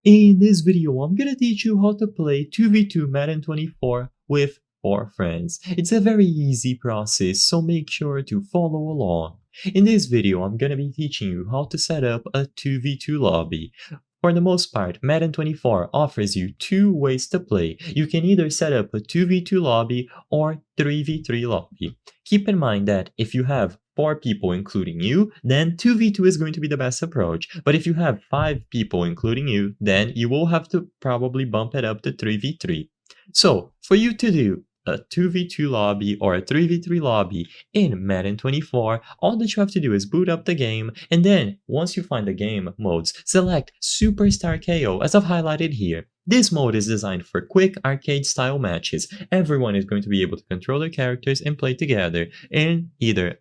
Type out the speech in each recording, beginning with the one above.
In this video, I'm gonna teach you how to play 2v2 Madden 24 with 4 friends. It's a very easy process, so make sure to follow along. In this video, I'm gonna be teaching you how to set up a 2v2 lobby. For the most part, Madden 24 offers you 2 ways to play. You can either set up a 2v2 lobby or 3v3 lobby. Keep in mind that if you have 4 people including you, then 2v2 is going to be the best approach. But if you have 5 people including you, then you will have to probably bump it up to 3v3. So, for you to do a 2v2 lobby or a 3v3 lobby in Madden 24, all that you have to do is boot up the game, and then once you find the game modes, select Superstar KO as I've highlighted here. This mode is designed for quick arcade-style matches. Everyone is going to be able to control their characters and play together in either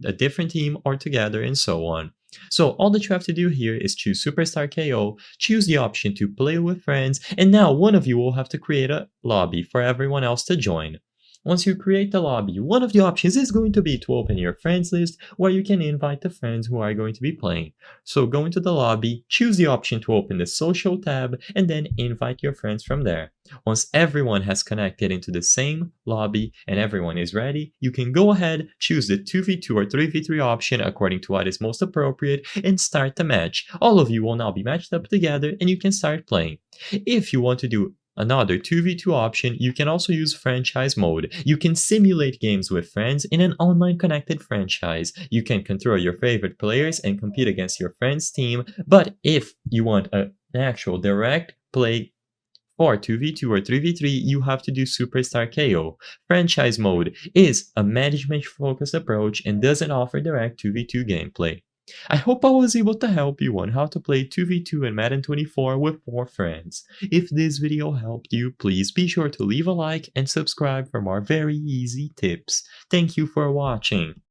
a different team or together and so on. So all that you have to do here is choose Superstar KO, choose the option to play with friends, and now one of you will have to create a lobby for everyone else to join. Once you create the lobby, one of the options is going to be to open your friends list where you can invite the friends who are going to be playing. So go into the lobby, choose the option to open the social tab, and then invite your friends from there. Once everyone has connected into the same lobby and everyone is ready, you can go ahead, choose the 2v2 or 3v3 option according to what is most appropriate, and start the match. All of you will now be matched up together and you can start playing. If you want to do another 2v2 option, you can also use franchise mode. You can simulate games with friends in an online connected franchise. You can control your favorite players and compete against your friend's team, but if you want an actual direct play for 2v2 or 3v3, you have to do Superstar KO. Franchise mode is a management-focused approach and doesn't offer direct 2v2 gameplay. I hope I was able to help you on how to play 2v2 in Madden 24 with 4 friends. If this video helped you, please be sure to leave a like and subscribe for more very easy tips. Thank you for watching.